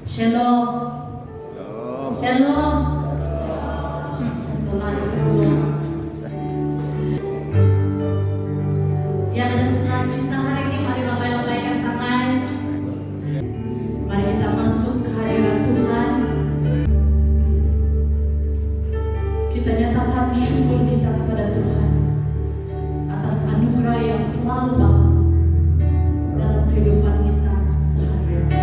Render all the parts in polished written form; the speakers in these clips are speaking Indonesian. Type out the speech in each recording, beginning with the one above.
Shalom. Shalom. Satu lagi sebelum yang ada senang cinta hari ini, mari lambai-lambaikan tangan. Mari kita masuk ke hadirat Tuhan. Kita nyatakan syukur kita kepada Tuhan atas anugerah yang selalu baik dalam kehidupan kita sehari-hari.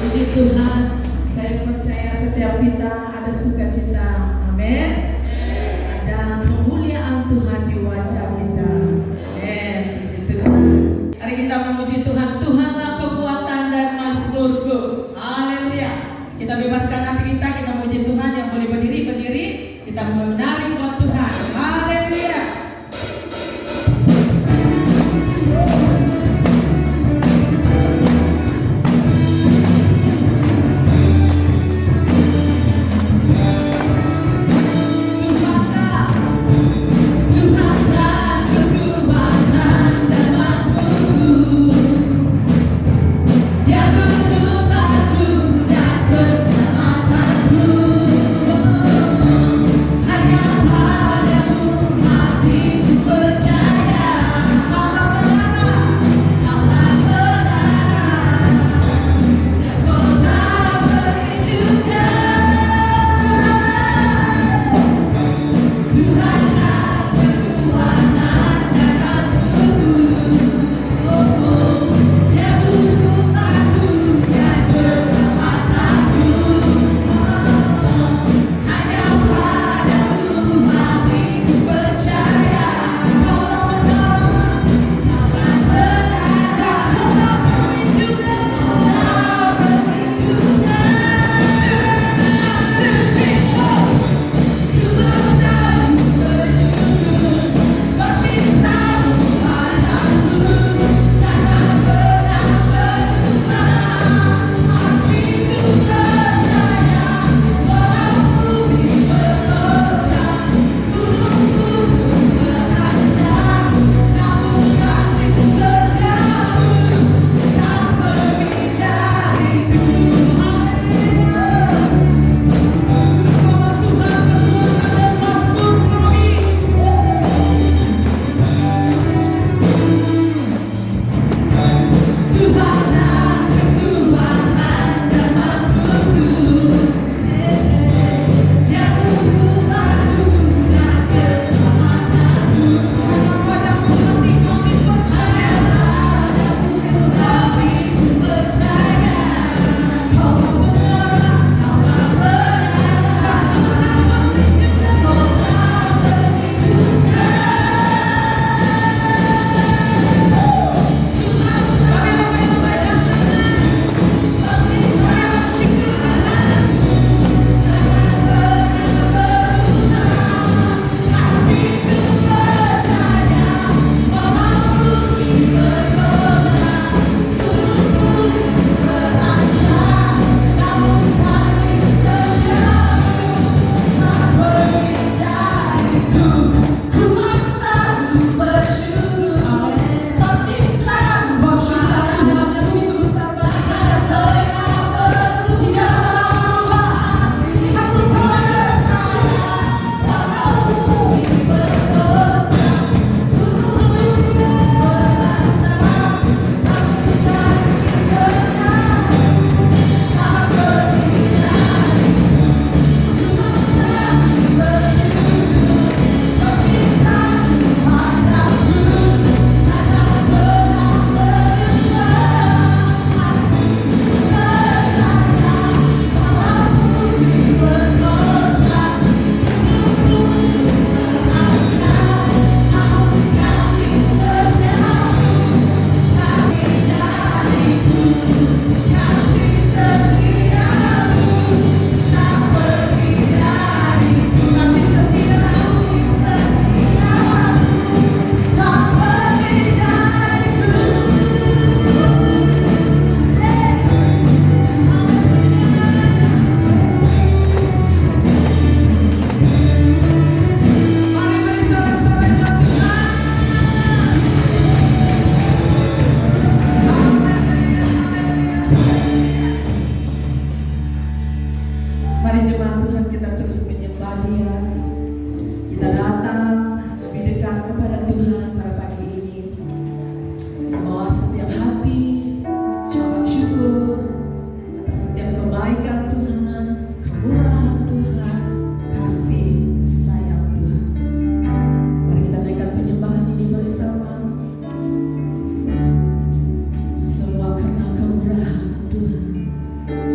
Puji Tuhan, saya percaya setiap kita ada sukacita. Amin. Ada kemuliaan Tuhan di wajah kita. Amin. Puji Tuhan. Hari kita memuji Tuhan. Tuhanlah kekuatan dan mazmurku. Haleluya. Kita bebaskan hati kita, kita memuji Tuhan. Yang boleh berdiri, kita menari buat Tuhan. Haleluya. Tuhan.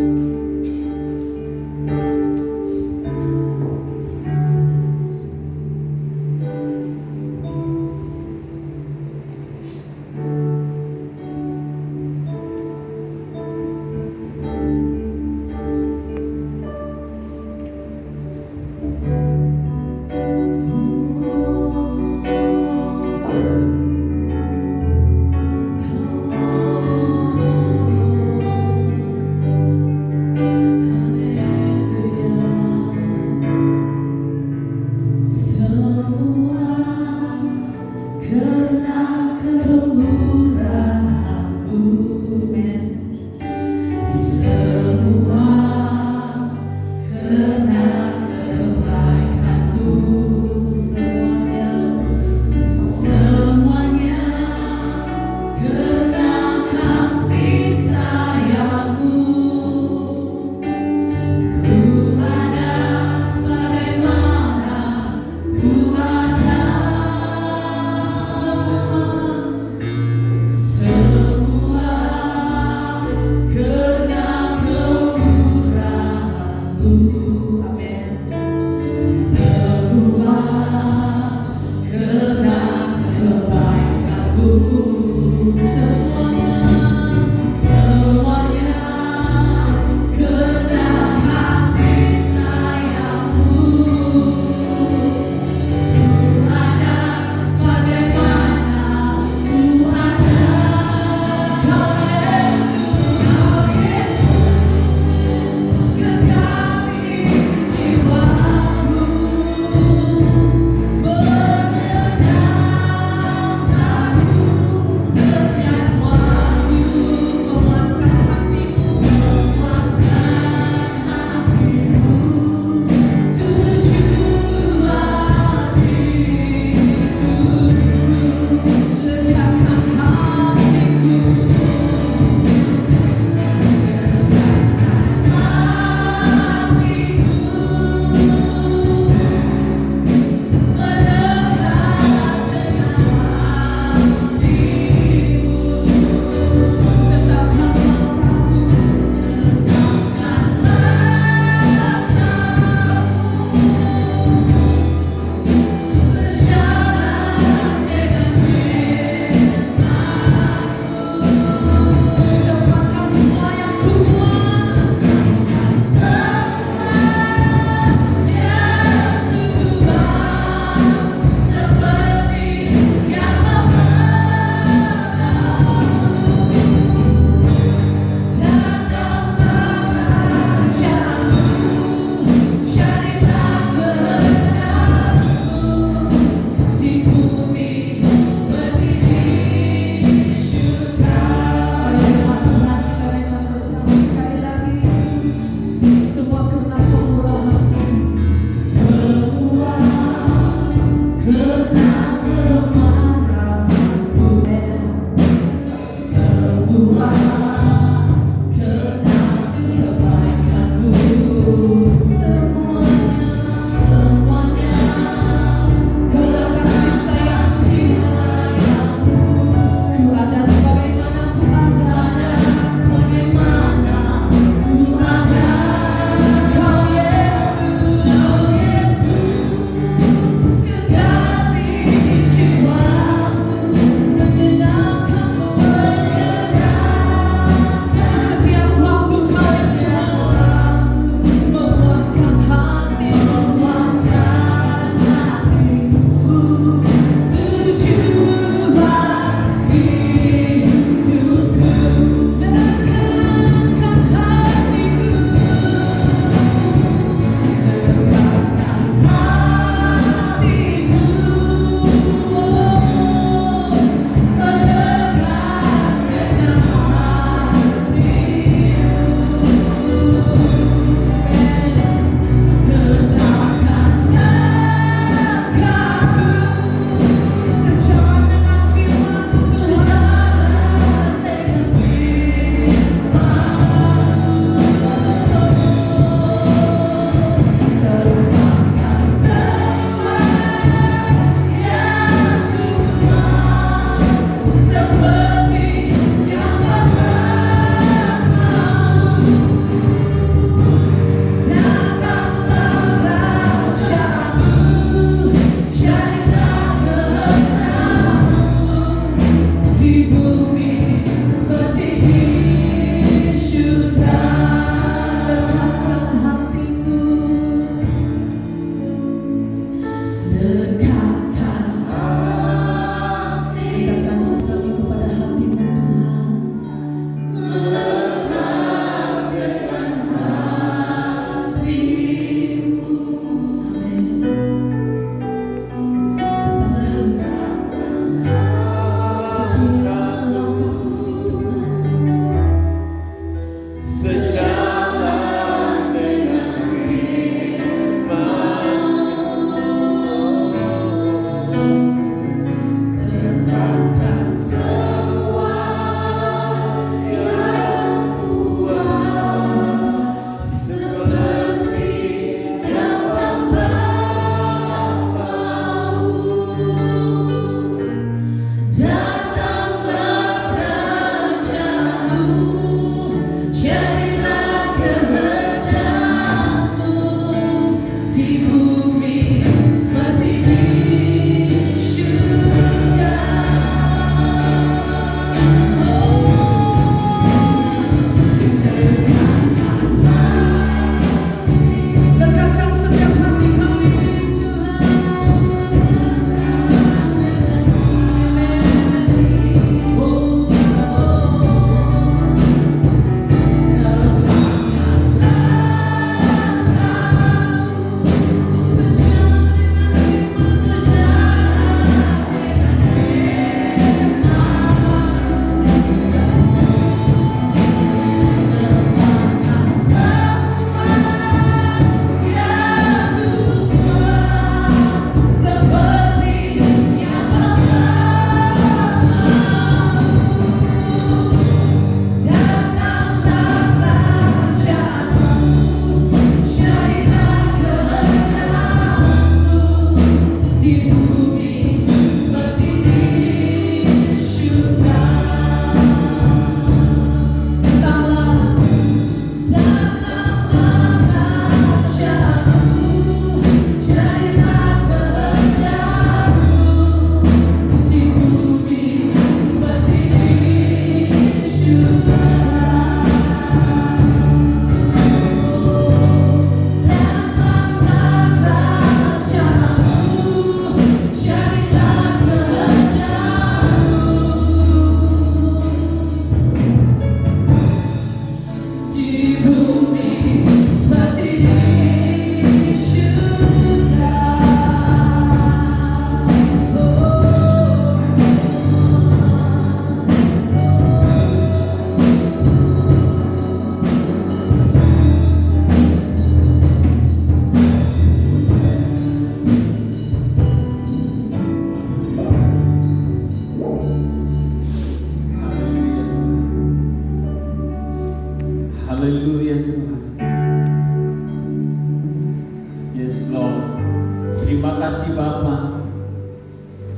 Terima kasih Bapa,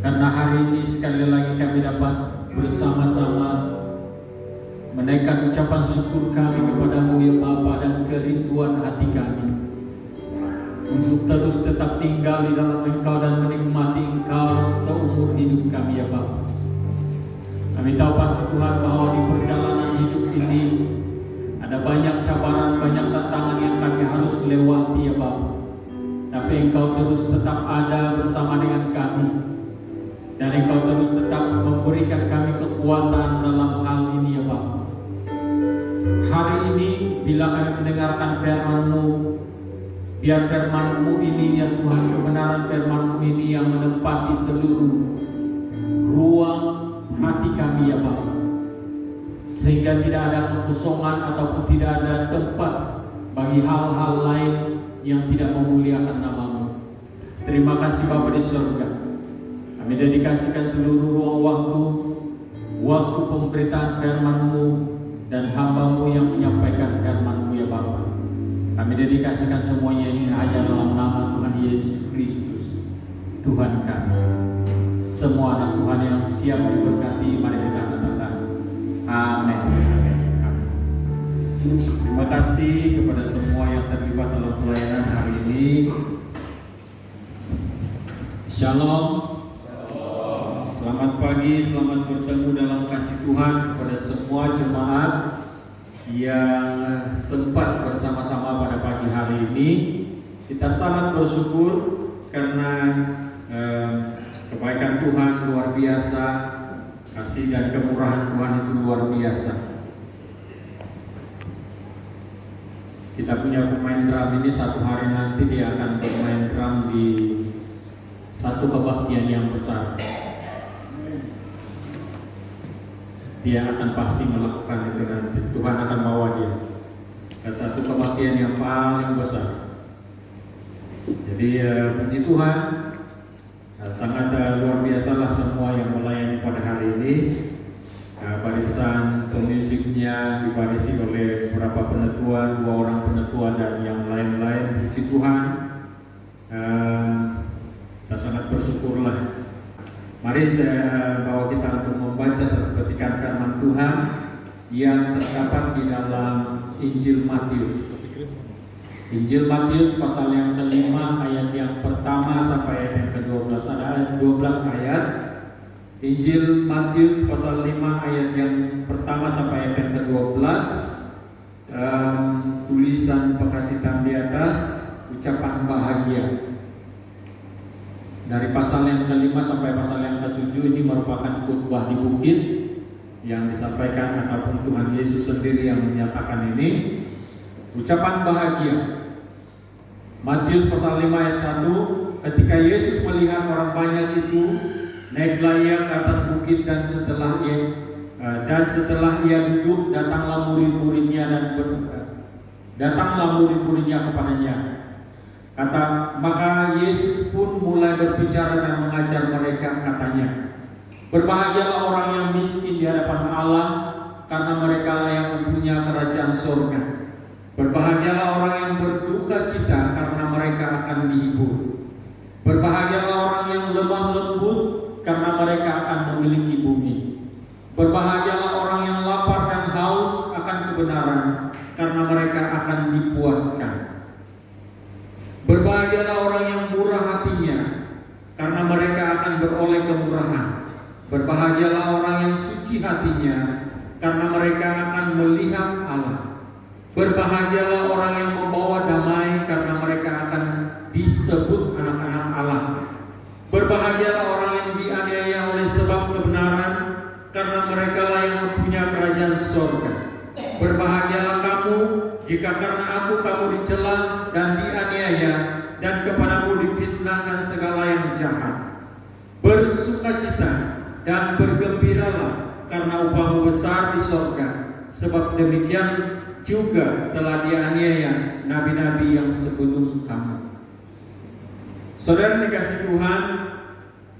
karena hari ini sekali lagi kami dapat bersama-sama menaikkan ucapan syukur kami kepadamu ya Bapa, dan kerinduan hati kami untuk terus tetap tinggal di dalam Engkau dan menikmati Engkau seumur hidup kami ya Bapa. Kami tahu pasti Tuhan bahwa di perjalanan hidup ini ada banyak cabaran, banyak tantangan yang kami harus lewati ya Bapa. Tapi Engkau terus tetap ada bersama dengan kami, dan Engkau terus tetap memberikan kami kekuatan dalam hal ini ya Bapa. Hari ini bila kami mendengarkan firman-Mu, biar firman-Mu ini ya Tuhan, kebenaran firman-Mu ini yang menempati seluruh ruang hati kami ya Bapa, sehingga tidak ada kekosongan ataupun tidak ada tempat bagi hal-hal lain yang tidak memuliakan nama-Mu. Terima kasih Bapa di surga. Kami dedikasikan seluruh ruang waktu pemberitaan firman-Mu dan hamba-Mu yang menyampaikan firman-Mu ya Bapa. Kami dedikasikan semuanya ini hanya dalam nama Tuhan Yesus Kristus, Tuhan kami. Semua anak Tuhan yang siap diberkati, mari kita katakan amin. Terima kasih kepada semua yang terlibat dalam pelayanan hari ini. Shalom. Selamat pagi, selamat bertemu dalam kasih Tuhan kepada semua jemaat yang sempat bersama-sama pada pagi hari ini. Kita sangat bersyukur karena kebaikan Tuhan luar biasa, kasih dan kemurahan Tuhan itu luar biasa. Kita punya pemain drum ini, satu hari nanti dia akan bermain drum di satu kebaktian yang besar. Dia akan pasti melakukan itu nanti. Tuhan akan bawa dia ke satu kebaktian yang paling besar. Jadi puji Tuhan, sangat luar biasalah semua yang melayani pada hari ini. Barisan pemusiknya dibarisi oleh beberapa penetua, 2 orang penetua dan yang lain-lain. Puji Tuhan, kita sangat bersyukurlah. Mari saya bawa kita untuk membaca satu petikan firman Tuhan yang terdapat di dalam Injil Matius. Injil Matius pasal yang kelima ayat yang pertama sampai ayat yang ke-12. Ada 12 ayat. Injil Matius pasal 5 ayat yang pertama sampai ayat yang ke-12. Tulisan pekat hitam di atas, ucapan bahagia. Dari pasal yang ke-5 sampai pasal yang ke-7 ini merupakan khotbah di bukit yang disampaikan ataupun Tuhan Yesus sendiri yang menyatakan ini. Ucapan bahagia. Matius pasal 5 ayat 1, ketika Yesus melihat orang banyak itu, naiklah ia ke atas bukit dan setelah ia duduk, datanglah murid-muridnya kepadanya. Maka Yesus pun mulai berbicara dan mengajar mereka, katanya, berbahagialah orang yang miskin di hadapan Allah, karena merekalah yang mempunyai kerajaan surga. Berbahagialah orang yang berduka cita, karena mereka akan dihibur. Berbahagialah orang yang lemah lembut, karena mereka akan memiliki bumi. Berbahagialah orang yang lapar dan haus akan kebenaran, karena mereka akan dipuaskan. Berbahagialah orang yang murah hatinya, karena mereka akan beroleh kemurahan. Berbahagialah orang yang suci hatinya, karena mereka akan melihat Allah. Berbahagialah orang yang membawa damai, karena mereka akan disebut anak-anak Allah. Berbahagialah orang yang dianiaya oleh sebab kebenaran, karena merekalah yang mempunyai kerajaan surga. Berbahagialah kamu jika karena aku kamu dicela dan dianiaya, dan kepadamu difitnahkan segala yang jahat. Bersukacita dan bergembiralah, karena upahmu besar di surga, sebab demikian juga telah dianiaya nabi-nabi yang sebelum kamu. Saudara dikasih Tuhan,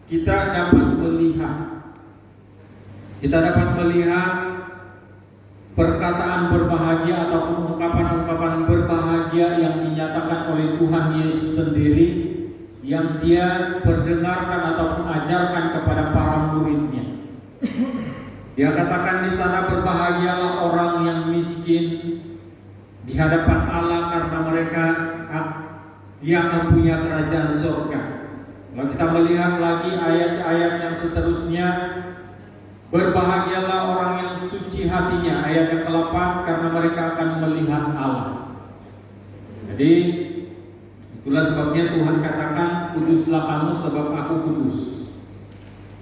kita dapat melihat perkataan berbahagia ataupun ungkapan-ungkapan berbahagia yang dinyatakan oleh Tuhan Yesus sendiri, yang dia perdengarkan ataupun ajarkan kepada para muridnya. Dia katakan di sana, berbahagialah orang yang miskin di hadapan Allah karena mereka yang mempunyai kerajaan surga. Kalau kita melihat lagi ayat-ayat yang seterusnya, berbahagialah orang yang suci hatinya, ayat yang ke-8, karena mereka akan melihat Allah. Jadi itulah sebabnya Tuhan katakan, kuduslah kamu sebab aku kudus.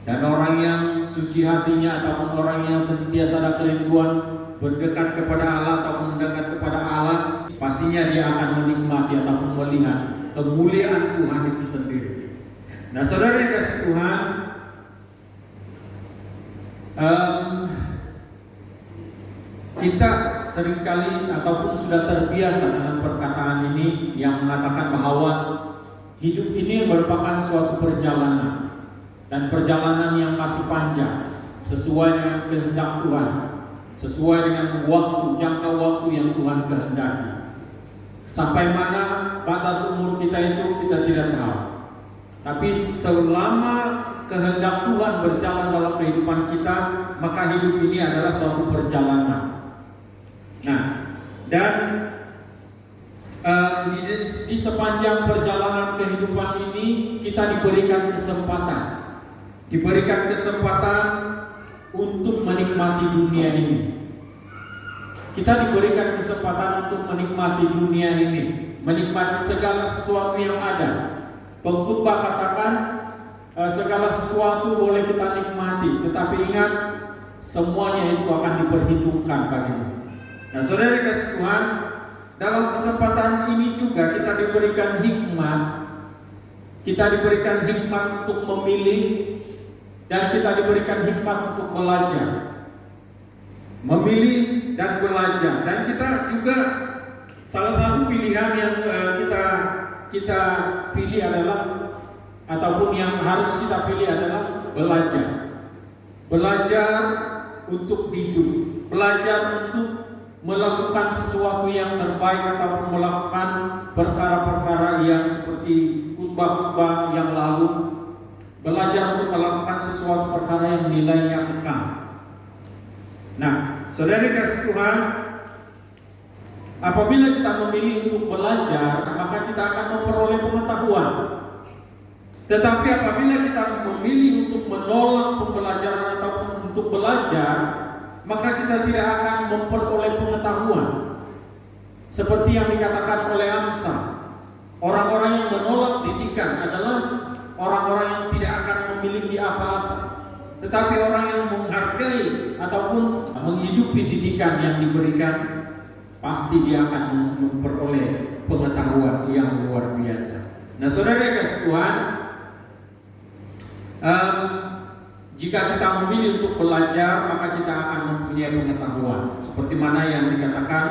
Dan orang yang suci hatinya ataupun orang yang sentiasa ada kerinduan berdekat kepada Allah ataupun mendekat kepada Allah, pastinya dia akan menikmati ataupun melihat kemuliaan Tuhan itu sendiri. Nah, saudara yang kasih Tuhan, kita seringkali ataupun sudah terbiasa dengan perkataan ini yang mengatakan bahwa hidup ini merupakan suatu perjalanan, dan perjalanan yang masih panjang sesuai dengan kehendak Tuhan, sesuai dengan jangka waktu yang Tuhan kehendaki. Sampai mana batas umur kita itu kita tidak tahu. Tapi selama kehendak Tuhan berjalan dalam kehidupan kita, maka hidup ini adalah suatu perjalanan. Nah, dan di sepanjang perjalanan kehidupan ini kita diberikan kesempatan untuk menikmati dunia ini. Kita diberikan kesempatan untuk menikmati dunia ini, menikmati segala sesuatu yang ada. Pengkhotbah katakan segala sesuatu boleh kita nikmati, tetapi ingat semuanya itu akan diperhitungkan bagimu. Nah, saudara kasih Tuhan, dalam kesempatan ini juga kita diberikan hikmat. Kita diberikan hikmat untuk memilih, dan kita diberikan hikmat untuk belajar. Memilih dan belajar. Dan kita juga salah satu pilihan yang kita pilih adalah, ataupun yang harus kita pilih adalah belajar. Belajar untuk hidup, belajar untuk melakukan sesuatu yang terbaik ataupun melakukan perkara-perkara yang seperti khotbah-khotbah yang lalu. Belajar untuk melakukan sesuatu perkara yang nilainya kekal. Nah, saudara kasih Tuhan, apabila kita memilih untuk belajar, maka kita akan memperoleh pengetahuan. Tetapi apabila kita memilih untuk menolak pembelajaran ataupun untuk belajar, maka kita tidak akan memperoleh pengetahuan. Seperti yang dikatakan oleh Amsal, orang-orang yang menolak didikan adalah orang-orang yang tidak akan memiliki apa-apa. Tetapi orang yang menghargai ataupun menghidupi didikan yang diberikan, pasti dia akan memperoleh pengetahuan yang luar biasa. Nah, saudara kasih Tuhan, jika kita memilih untuk belajar, maka kita akan mempunyai pengetahuan. Seperti mana yang dikatakan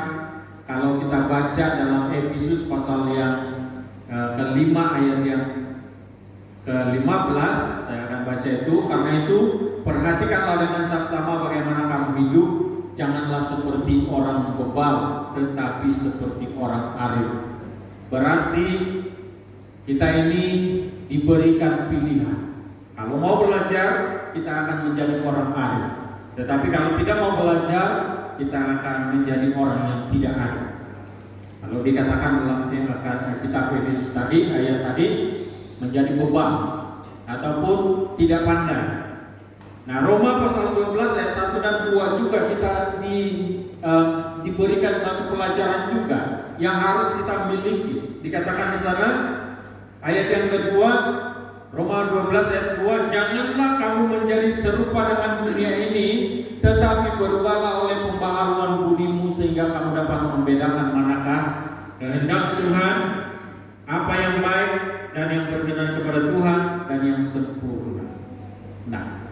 kalau kita baca dalam Efesus pasal yang ke-5 ayat yang ke-15, saya akan baca itu. Karena itu, perhatikanlah dengan saksama bagaimana kamu hidup. Janganlah seperti orang bebal, tetapi seperti orang arif. Berarti kita ini diberikan pilihan. Kalau mau belajar, kita akan menjadi orang arif. Tetapi kalau tidak mau belajar, kita akan menjadi orang yang tidak arif. Kalau dikatakan dalam kitab Efesus tadi, ayat tadi, menjadi beban ataupun tidak pandai. Nah, Roma pasal 12 ayat 1 dan 2 juga kita diberikan satu pelajaran juga yang harus kita miliki. Dikatakan di sana ayat yang kedua, Roma 12 ayat 2, janganlah kamu menjadi serupa dengan dunia ini, tetapi berubahlah oleh pembaharuan budimu sehingga kamu dapat membedakan manakah kehendak Tuhan, apa yang baik dan yang berkenan kepada Tuhan dan yang sempurna. Nah,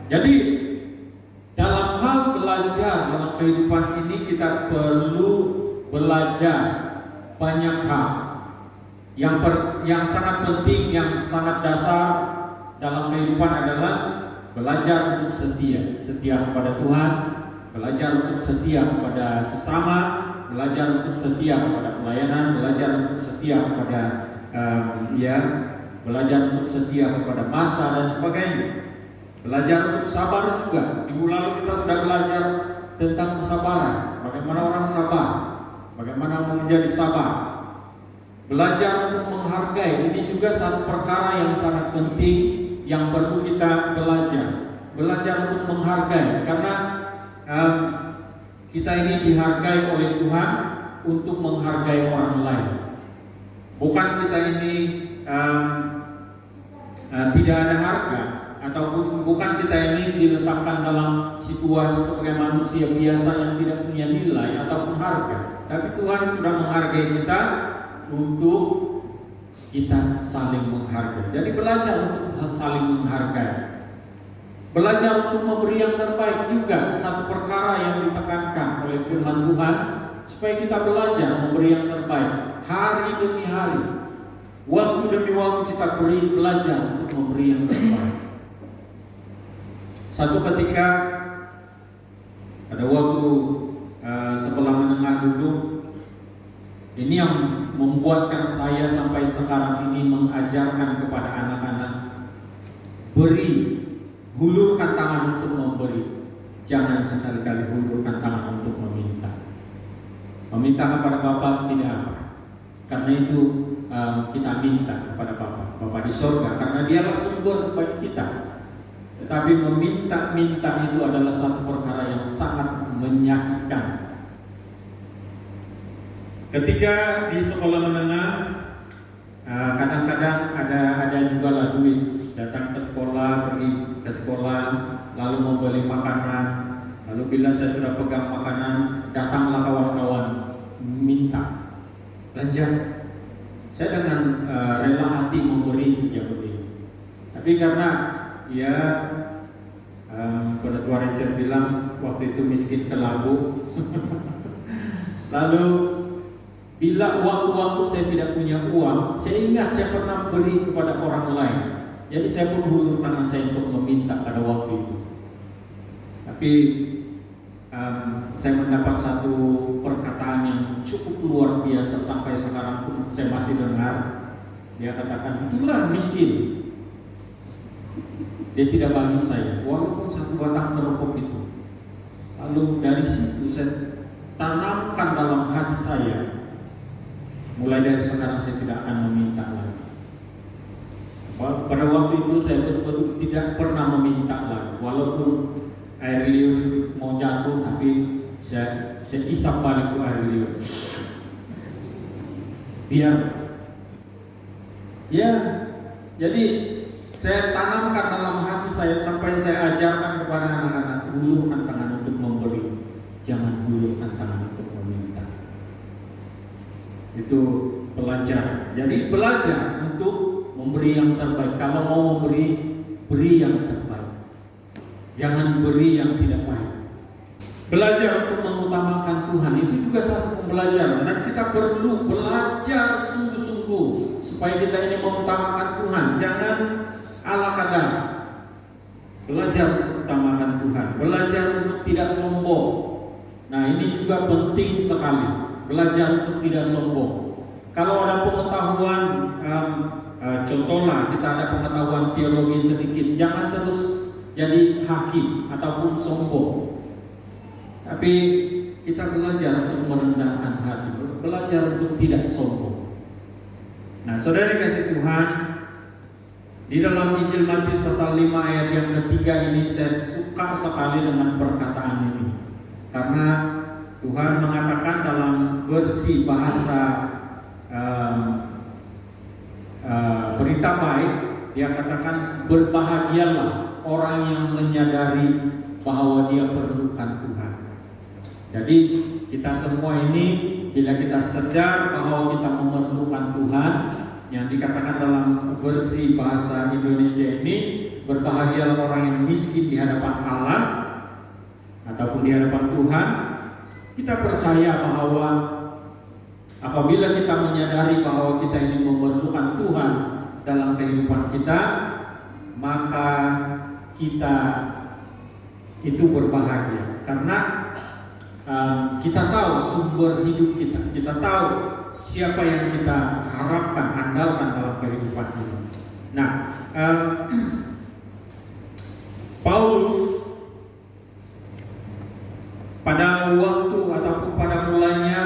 jadi dalam hal belajar dalam kehidupan ini kita perlu belajar banyak hal. Yang sangat penting, yang sangat dasar dalam kehidupan adalah belajar untuk setia kepada Tuhan, belajar untuk setia kepada sesama, belajar untuk setia kepada pelayanan, belajar untuk setia kepada belajar untuk setia kepada masa dan sebagainya, belajar untuk sabar juga. Minggu lalu kita sudah belajar tentang kesabaran, bagaimana orang sabar, bagaimana menjadi sabar. Belajar untuk menghargai, ini juga satu perkara yang sangat penting yang perlu kita belajar. Belajar untuk menghargai, karena kita ini dihargai oleh Tuhan untuk menghargai orang lain. Bukan kita ini tidak ada harga, ataupun bukan kita ini diletakkan dalam situasi sebagai manusia biasa yang tidak punya nilai ataupun harga. Tapi Tuhan sudah menghargai kita untuk kita saling menghargai. Jadi belajar untuk saling menghargai. Belajar untuk memberi yang terbaik juga satu perkara yang ditekankan oleh firman Tuhan, supaya kita belajar memberi yang terbaik hari demi hari, waktu demi waktu kita belajar untuk memberi yang terbaik. Satu ketika pada waktu sekolah menengah dulu, ini yang membuatkan saya sampai sekarang ini mengajarkan kepada anak-anak, hulurkan tangan untuk memberi, jangan sekali-kali hulurkan tangan untuk meminta. Meminta kepada Bapa tidak apa, karena itu kita minta kepada Bapa di sorga, karena Dialah sumber bagi kita. Tetapi meminta itu adalah satu perkara yang sangat menyakitkan. Ketika di sekolah menengah, kadang-kadang ada juga lah duit, datang ke sekolah, pergi ke sekolah, lalu membeli makanan. Lalu bila saya sudah pegang makanan, datanglah kawan-kawan minta belanja. Saya dengan rela hati memberi sejak begini. Tapi karena pada Tua Richard bilang waktu itu miskin kelabu. Lalu bila waktu-waktu saya tidak punya uang, saya ingat saya pernah beri kepada orang lain. Jadi saya pun hulur tangan saya untuk meminta pada waktu itu. Tapi saya mendapat satu perkataan yang cukup luar biasa, sampai sekarang pun saya masih dengar. Dia katakan, itulah miskin. Dia tidak bagi saya, walaupun satu batang keropok itu. Lalu dari situ saya tanamkan dalam hati saya, mulai dari sekarang saya tidak akan meminta lagi. Pada waktu itu saya betul-betul tidak pernah meminta lagi, walaupun air liur mau jatuh, tapi saya isap balik ke air liur. Biar jadi saya tanamkan dalam hati saya, sampai saya ajarkan kepada anak-anak, hulurkan tangan untuk memberi, jangan hulurkan tangan untuk meminta. Itu belajar. Jadi belajar untuk memberi yang terbaik. Kalau mau memberi, beri yang terbaik. Jangan beri yang tidak baik. Belajar untuk mengutamakan Tuhan, itu juga satu pembelajaran. Dan kita perlu belajar sungguh-sungguh supaya kita ini mengutamakan Tuhan. Jangan ala kadar. Belajar untuk utamakan Tuhan. Belajar untuk tidak sombong. Nah, ini juga penting sekali. Belajar untuk tidak sombong. Kalau ada pengetahuan, contohlah kita ada pengetahuan teologi sedikit, jangan terus jadi hakim ataupun sombong. Tapi kita belajar untuk merendahkan hati, belajar untuk tidak sombong. Nah, saudara kasih Tuhan, di dalam Injil Matius pasal 5 ayat yang ketiga ini saya suka sekali dengan perkataan ini. Karena Tuhan mengatakan dalam versi bahasa berita baik, dia katakan berbahagialah orang yang menyadari bahwa dia perlukan Tuhan. Jadi kita semua ini bila kita sadar bahwa kita memerlukan Tuhan, yang dikatakan dalam versi bahasa Indonesia ini, berbahagialah orang yang miskin di hadapan Allah ataupun di hadapan Tuhan. Kita percaya bahwa apabila kita menyadari bahwa kita ini memerlukan Tuhan dalam kehidupan kita, maka kita itu berbahagia. Karena kita tahu sumber hidup kita tahu siapa yang kita harapkan, andalkan dalam kehidupan ini. Nah, Paulus pada waktu ataupun pada mulanya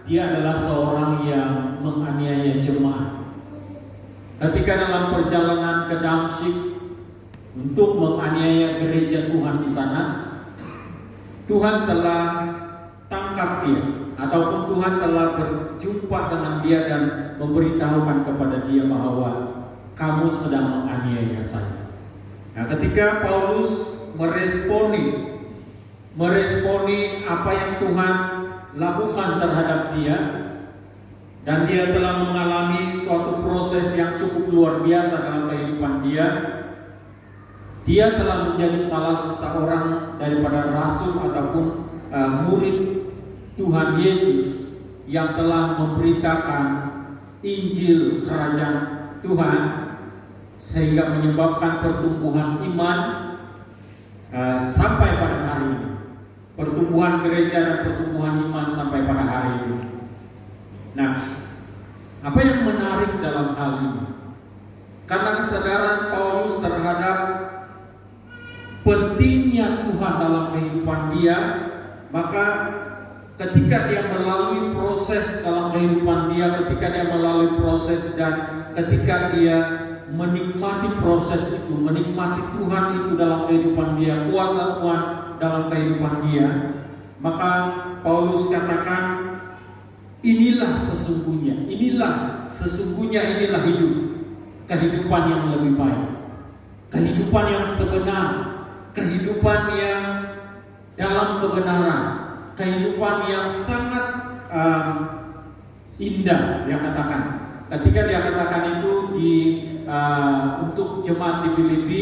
dia adalah seorang yang menganiaya jemaat. Ketika dalam perjalanan ke Damsyik untuk menganiaya gereja Tuhan di sana, Tuhan telah tangkap dia, ataupun Tuhan telah berjumpa dengan dia dan memberitahukan kepada dia bahwa kamu sedang menganiaya saya. Nah, ketika Paulus meresponi apa yang Tuhan lakukan terhadap dia, dan dia telah mengalami suatu proses yang cukup luar biasa dalam kehidupan dia. Dia telah menjadi salah seorang daripada rasul ataupun murid Tuhan Yesus yang telah memberitakan Injil Kerajaan Tuhan, sehingga menyebabkan pertumbuhan iman sampai pada hari ini. Pertumbuhan gereja dan pertumbuhan iman sampai pada hari ini. Nah, apa yang menarik dalam hal ini? Karena kesadaran Paulus terhadap pentingnya Tuhan dalam kehidupan dia, maka ketika dia melalui proses dalam kehidupan dia, ketika dia melalui proses dan ketika dia menikmati proses itu, menikmati Tuhan itu dalam kehidupan dia, kuasa Tuhan dalam kehidupan dia, maka Paulus katakan, inilah sesungguhnya hidup, kehidupan yang lebih baik, kehidupan yang sebenar, kehidupan yang dalam kebenaran, kehidupan yang sangat indah. Dia katakan, ketika dia katakan itu untuk jemaat di Filipi,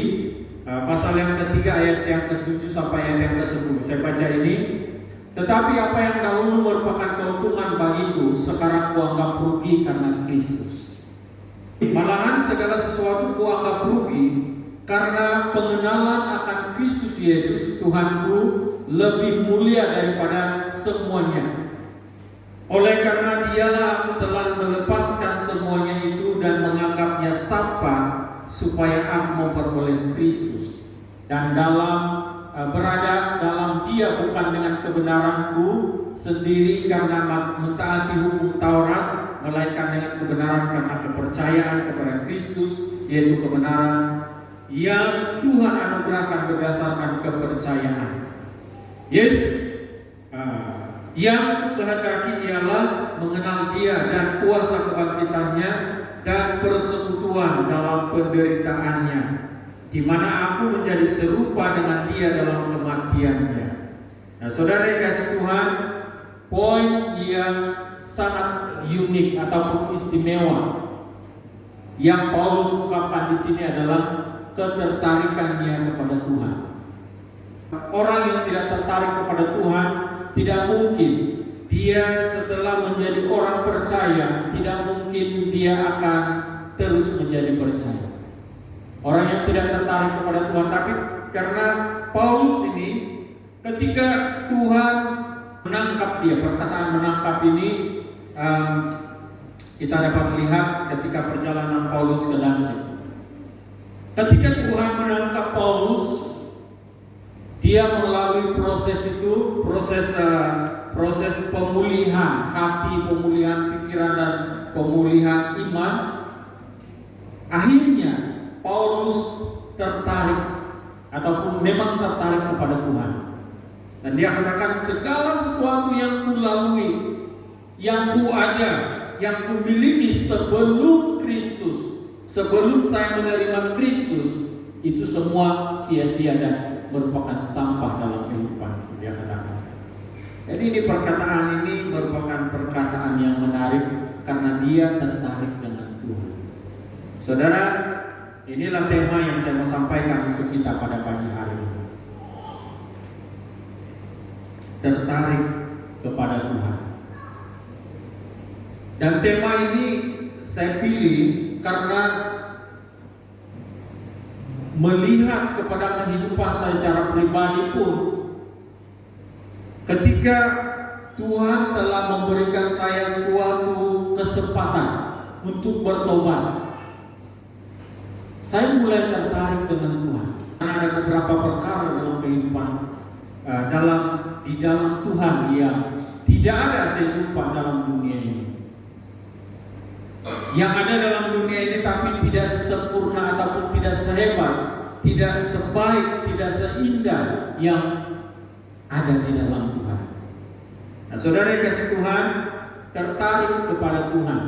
pasal yang ketiga ayat yang ke-7 sampai ayat yang ke-10. Saya baca ini. Tetapi apa yang dahulu merupakan keuntungan bagiku, sekarang kuanggap rugi karena Kristus. Malahan segala sesuatu kuanggap rugi karena pengenalan akan Kristus Yesus Tuhanku lebih mulia daripada semuanya. Oleh karena dialah aku telah melepaskan semuanya itu dan menganggapnya sampah, supaya aku memperoleh Kristus dan berada dalam Dia, bukan dengan kebenaranku sendiri karena mentaati hukum Taurat, melainkan dengan kebenaran karena kepercayaan kepada Kristus, yaitu kebenaran yang Tuhan anugerahkan berdasarkan kepercayaan. Yesus yang kehendaki ialah mengenal Dia dan kuasa kebangkitannya dan persekutuan dalam penderitaannya, di mana aku menjadi serupa dengan Dia dalam kematiannya. Nah, saudara yang kasih Tuhan, poin yang sangat unik ataupun istimewa yang Paulus ungkapkan di sini adalah ketertarikannya kepada Tuhan. Orang yang tidak tertarik kepada Tuhan, tidak mungkin dia setelah menjadi orang percaya, tidak mungkin dia akan terus menjadi percaya. Orang yang tidak tertarik kepada Tuhan, tapi karena Paulus ini, ketika Tuhan menangkap dia, perkataan menangkap ini kita dapat lihat ketika perjalanan Paulus ke Damsyik. Ketika Tuhan menangkap Paulus, dia melalui proses itu, proses pemulihan hati, pemulihan pikiran dan pemulihan iman. Akhirnya Paulus tertarik ataupun memang tertarik kepada Tuhan. Dan dia katakan, segala sesuatu yang kulalui, yang ku ada, yang ku miliki sebelum Kristus, sebelum saya menerima Kristus, itu semua sia-sia dan merupakan sampah dalam kehidupan. Dia katakan. Jadi ini perkataan ini merupakan perkataan yang menarik karena dia tertarik dengan Tuhan. Saudara, inilah tema yang saya mau sampaikan untuk kita pada pagi hari ini. Tertarik kepada Tuhan. Dan tema ini saya pilih karena melihat kepada kehidupan saya secara pribadi pun, ketika Tuhan telah memberikan saya suatu kesempatan untuk bertobat, saya mulai tertarik dengan Tuhan. Karena ada beberapa perkara dalam kehidupan di dalam Tuhan yang tidak ada saya jumpa dalam dunia ini. Yang ada dalam dunia ini tapi tidak sempurna ataupun tidak sehebat, tidak sebaik, tidak seindah yang ada di dalam Tuhan. Nah, saudara yang kasih Tuhan, tertarik kepada Tuhan.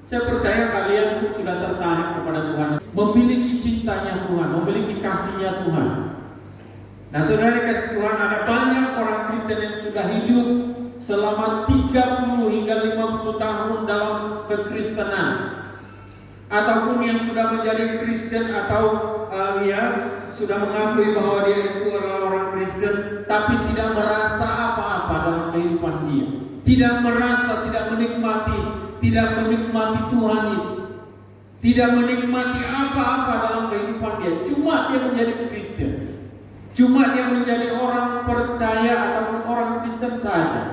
Saya percaya kalian pun sudah tertarik kepada Tuhan, memiliki cintanya Tuhan, memiliki kasihnya Tuhan. Nah, saudara yang kasih Tuhan, ada banyak orang Kristen yang sudah hidup selama 30 hingga 50 tahun dalam kekristenan, ataupun yang sudah menjadi Kristen atau sudah mengakui bahwa dia itu adalah orang Kristen, tapi tidak merasa apa-apa dalam kehidupan dia, tidak merasa, tidak menikmati Tuhan itu, tidak menikmati apa-apa dalam kehidupan dia. Cuma dia menjadi Kristen, cuma dia menjadi orang percaya ataupun orang Kristen saja,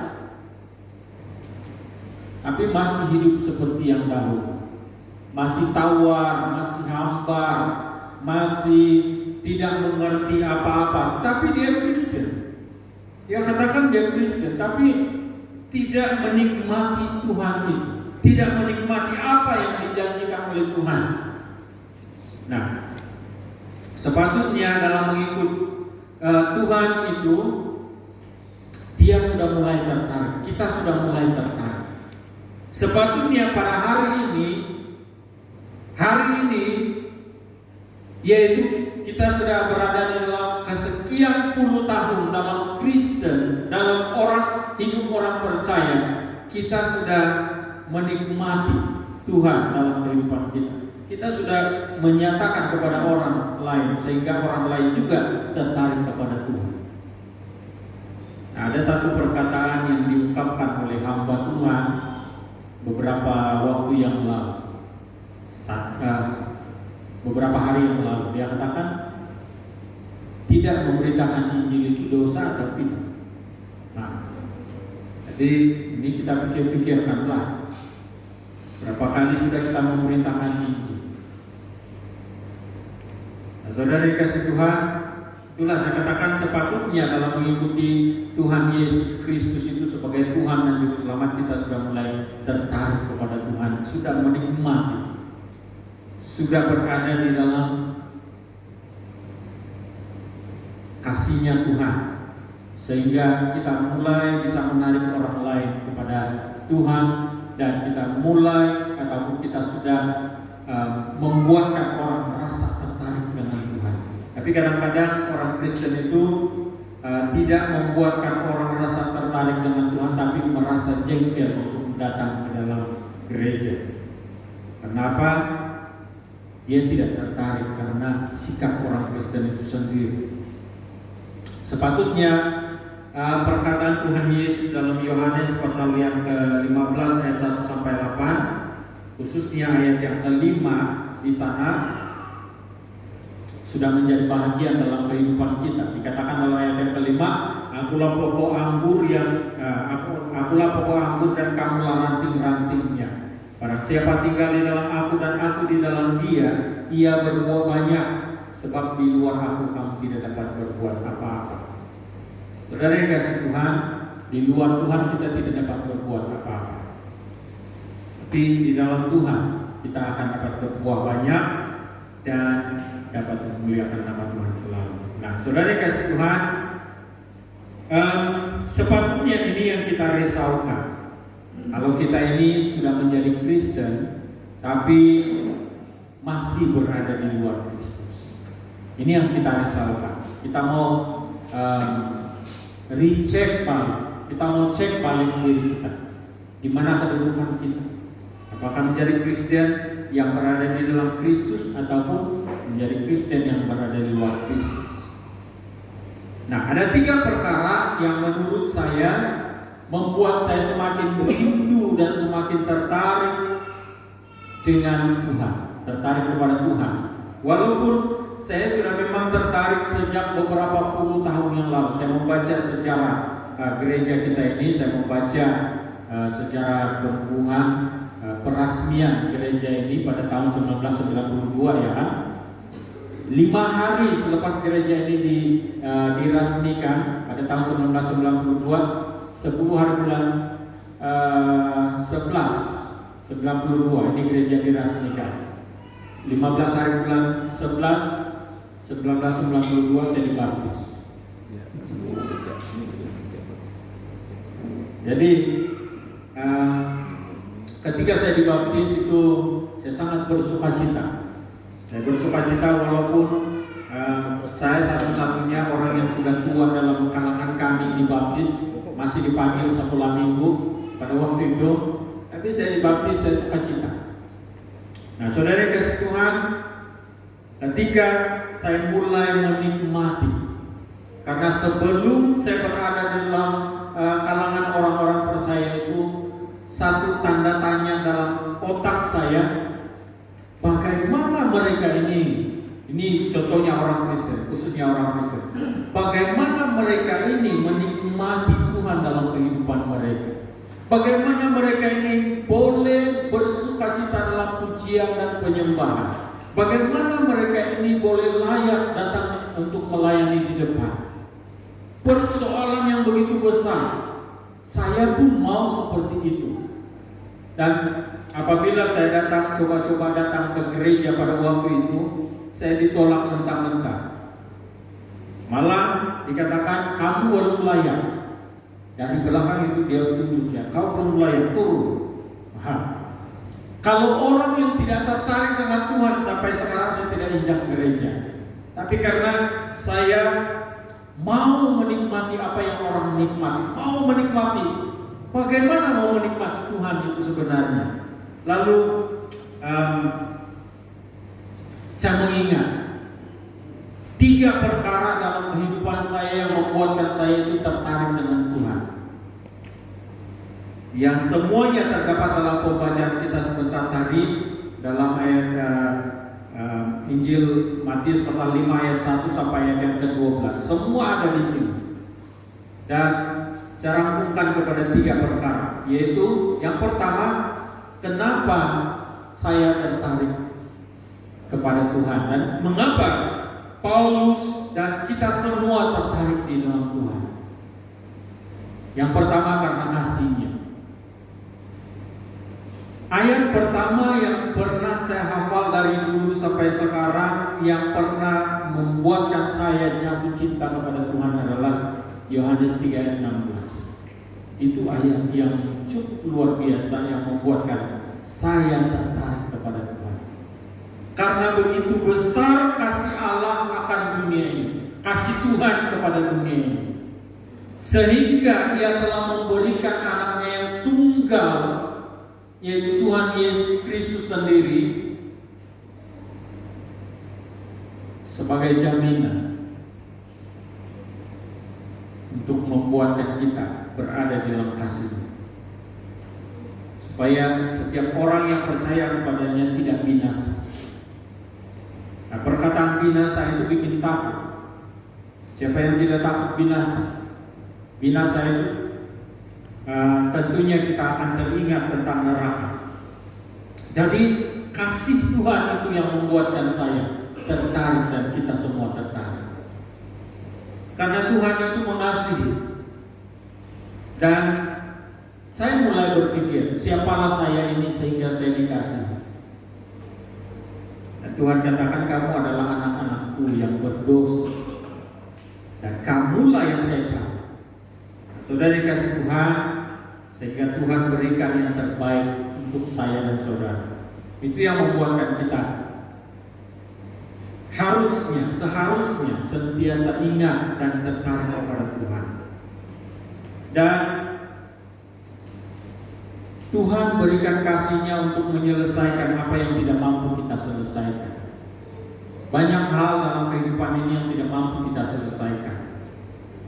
tapi masih hidup seperti yang dahulu, masih tawar, masih hambar, masih tidak mengerti apa-apa. Tetapi dia Kristen, dia katakan dia Kristen, tapi tidak menikmati Tuhan itu, tidak menikmati apa yang dijanjikan oleh Tuhan. Nah, sepatutnya dalam mengikut Tuhan itu, dia sudah mulai tertarik, kita sudah mulai tertarik. Sepatutnya pada hari ini, yaitu kita sudah berada di dalam kesekian puluh tahun dalam Kristen, dalam hidup orang percaya, kita sudah menikmati Tuhan dalam kehidupan kita. Kita sudah menyatakan kepada orang lain sehingga orang lain juga tertarik kepada Tuhan. Nah, ada satu perkataan yang diungkapkan oleh hamba Tuhan beberapa waktu yang lalu, beberapa hari yang lalu. Dia katakan, tidak memberitakan Injil itu dosa atau tidak. Nah, jadi ini kita pikirkanlah, berapa kali sudah kita memberitakan Injil. Nah, saudara dikasih Tuhan, itulah saya katakan sepatutnya dalam mengikuti Tuhan Yesus Kristus itu sebagai Tuhan dan Juru Selamat, kita sudah mulai tertarik kepada Tuhan, sudah menikmati, sudah berada di dalam kasihnya Tuhan, sehingga kita mulai bisa menarik orang lain kepada Tuhan, dan kita mulai ataupun kita sudah membuatkan orang merasa tertarik dengan Tuhan. Tapi kadang-kadang orang Kristen itu tidak membuatkan orang merasa tertarik dengan Tuhan, tapi merasa jengkel untuk datang ke dalam gereja. Kenapa? Dia tidak tertarik karena sikap orang Kristen itu sendiri. Sepatutnya perkataan Tuhan Yesus dalam Yohanes pasal yang ke-15 ayat 1 sampai 8, khususnya ayat yang ke-5 di sana sudah menjadi bahagian dalam kehidupan kita. Dikatakan dalam ayat yang ke-5, akulah pokok anggur dan kamulah ranting-rantingnya. Barang siapa tinggal di dalam aku dan aku di dalam dia, ia berbuah banyak, sebab di luar aku kamu tidak dapat berbuat apa-apa. Saudara yang kasih Tuhan, di luar Tuhan kita tidak dapat berbuat apa-apa. Tapi di dalam Tuhan kita akan dapat berbuah banyak dan dapat memuliakan nama Tuhan selalu. Nah, saudara yang kasih Tuhan, sepatutnya ini yang kita risaukan. Kalau kita ini sudah menjadi Kristen, tapi masih berada di luar Kristus, ini yang kita risaukan. Kita mau recheck balik, kita mau cek balik diri kita, di mana kedudukan kita. Apakah menjadi Kristen yang berada di dalam Kristus ataupun menjadi Kristen yang berada di luar Kristus. Nah, ada 3 perkara yang menurut saya membuat saya semakin rindu dan semakin tertarik dengan Tuhan, tertarik kepada Tuhan. Walaupun saya sudah memang tertarik sejak beberapa puluh tahun yang lalu. Saya membaca sejarah gereja kita ini, saya membaca sejarah pertumbuhan perasmian gereja ini pada tahun 1992 ya kan. 5 hari selepas gereja ini dirasmikan pada tahun 1992, 10 hari bulan 11 92 ini gereja dirasmikan. 15 hari bulan 11 1992 saya dibaptis. Jadi ketika saya dibaptis itu saya sangat bersukacita. Saya bersukacita walaupun saya satu-satunya orang yang sudah tua dalam kalangan kami dibaptis, masih dipanggil sekolah minggu pada waktu itu, tapi saya dibaptis, saya sukacita. Nah, saudara kasih Tuhan, ketika saya mulai menikmati, karena sebelum saya berada dalam kalangan orang-orang percaya itu, satu tanda tanya dalam otak saya, bagaimana mereka ini contohnya orang Kristen, khususnya orang Kristen, bagaimana mereka ini menikmati Tuhan dalam kehidupan mereka. Bagaimana mereka ini boleh bersukacita dalam pujian dan penyembahan. Bagaimana mereka ini boleh layak datang untuk melayani di depan. Persoalan yang begitu besar. Saya pun mau seperti itu. Dan apabila saya coba-coba datang ke gereja pada waktu itu, saya ditolak mentah-mentah. Malah dikatakan kamu belum layak. Dari belakang itu dia tunjuknya, kau belum layak, turun. Kalau orang yang tidak tertarik dengan Tuhan, sampai sekarang saya tidak injak gereja. Tapi karena saya mau menikmati apa yang orang nikmati, mau menikmati, bagaimana mau menikmati Tuhan itu sebenarnya. Lalu saya mengingat 3 perkara dalam kehidupan saya yang membuatkan saya itu tertarik dengan Tuhan. Yang semuanya terdapat dalam pembacaan kita sebentar tadi dalam ayat Injil Matius pasal 5 ayat 1 sampai ayat yang ke-12. Semua ada di sini. Dan saya rangkumkan kepada 3 perkara, yaitu yang pertama, kenapa saya tertarik kepada Tuhan dan mengapa Paulus dan kita semua tertarik di dalam Tuhan. Yang pertama karena kasih-Nya. Ayat pertama yang pernah saya hafal dari dulu sampai sekarang, yang pernah membuatkan saya jatuh cinta kepada Tuhan adalah Yohanes 3 ayat 16. Itu ayat yang cukup luar biasa yang membuatkan saya tertarik kepada Tuhan. Karena begitu besar kasih Allah akan dunia ini, kasih Tuhan kepada dunia ini, sehingga Ia telah memberikan anaknya yang tunggal, yaitu Tuhan Yesus Kristus sendiri, sebagai jaminan untuk membuatkan kita berada di dalam kasih, supaya setiap orang yang percaya kepadanya tidak binasa. Nah, perkataan binasa itu bikin takut. Siapa yang tidak takut binasa? Binasa itu tentunya kita akan teringat tentang neraka. Jadi kasih Tuhan itu yang membuatkan saya tertarik dan kita semua tertarik. Karena Tuhan itu mengasihi. Dan saya mulai berpikir, siapalah saya ini sehingga saya dikasihi. Tuhan katakan kamu adalah anak-anakku yang berdosa dan kamulah yang saya cari. Saudara dikasih Tuhan, sehingga Tuhan berikan yang terbaik untuk saya dan saudara. Itu yang membuatkan kita seharusnya sentiasa ingat dan tertarik kepada Tuhan. Dan Tuhan berikan kasih-Nya untuk menyelesaikan apa yang tidak mampu kita selesaikan. Banyak hal dalam kehidupan ini yang tidak mampu kita selesaikan.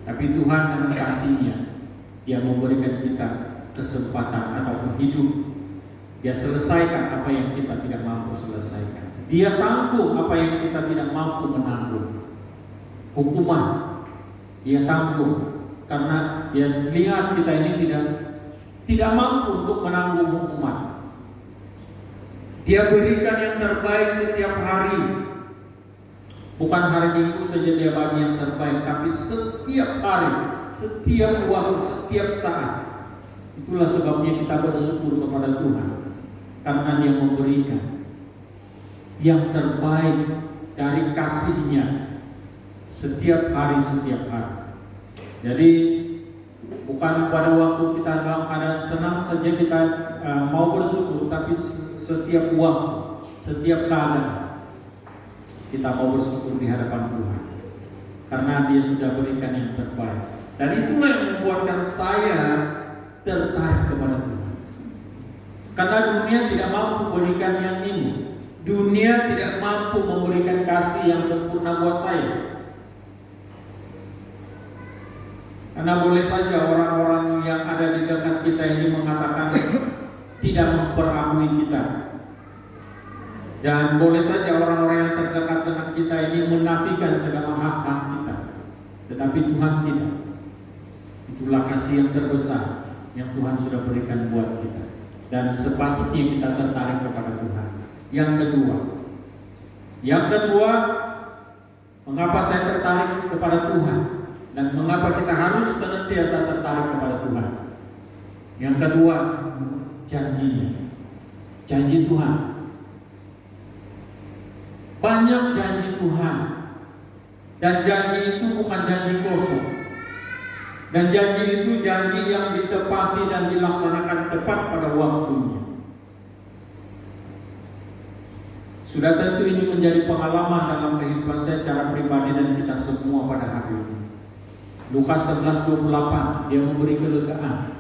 Tapi Tuhan dengan kasih-Nya, Dia memberikan kita kesempatan atau hidup. Dia selesaikan apa yang kita tidak mampu selesaikan. Dia tanggung apa yang kita tidak mampu menanggung. Hukuman Dia tanggung karena Dia lihat kita ini tidak mampu untuk menanggung hukuman. Dia berikan yang terbaik setiap hari. Bukan hari Minggu saja dia bagi yang terbaik, tapi setiap hari, setiap waktu, setiap saat. Itulah sebabnya kita bersyukur kepada Tuhan, karena Dia memberikan yang terbaik dari kasih-Nya setiap hari, setiap hari. Jadi bukan pada waktu kita dalam keadaan senang saja kita mau bersyukur, tapi setiap waktu, setiap keadaan kita mau bersyukur di hadapan Tuhan, karena Dia sudah berikan yang terbaik. Dan itulah yang membuatkan saya tertarik kepada Tuhan. Karena dunia tidak mampu berikan yang ini. Dunia tidak mampu memberikan kasih yang sempurna buat saya. Karena boleh saja orang-orang yang ada di dekat kita ini mengatakan tidak memperakui kita. Dan boleh saja orang-orang yang terdekat dengan kita ini menafikan segala hak-hak kita. Tetapi Tuhan tidak. Itulah kasih yang terbesar yang Tuhan sudah berikan buat kita. Dan sepatutnya kita tertarik kepada Tuhan. Yang kedua, mengapa saya tertarik kepada Tuhan? Dan mengapa kita harus senantiasa tertarik kepada Tuhan? Yang kedua, janjinya. Janji Tuhan. Banyak janji Tuhan, dan janji itu bukan janji kosong, dan janji itu janji yang ditepati dan dilaksanakan tepat pada waktunya. Sudah tentu ini menjadi pengalaman dalam kehidupan saya secara pribadi dan kita semua pada hari ini. Lukas 11:28, Dia memberi kelegaan.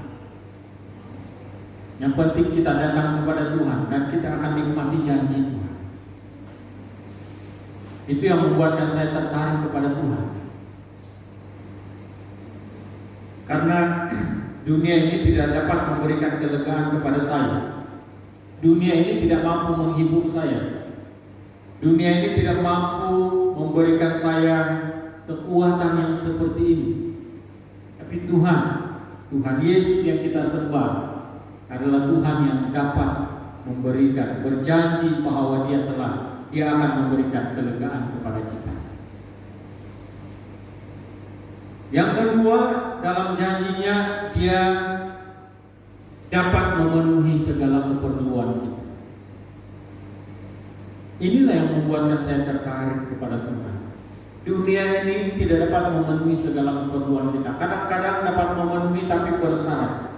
Yang penting kita datang kepada Tuhan dan kita akan nikmati janji Tuhan. Itu yang membuatkan saya tertarik kepada Tuhan. Karena dunia ini tidak dapat memberikan kelegaan kepada saya. Dunia ini tidak mampu menghibur saya. Dunia ini tidak mampu memberikan saya kekuatan yang seperti ini. Tapi Tuhan Yesus yang kita sembah adalah Tuhan yang dapat memberikan, berjanji bahwa Dia akan memberikan kelegaan kepada kita. Yang kedua, dalam janjinya Dia dapat memenuhi segala keperluan kita. Inilah yang membuatkan saya tertarik kepada Tuhan. Dunia ini tidak dapat memenuhi segala keperluan kita. Kadang-kadang dapat memenuhi tapi bersyarat.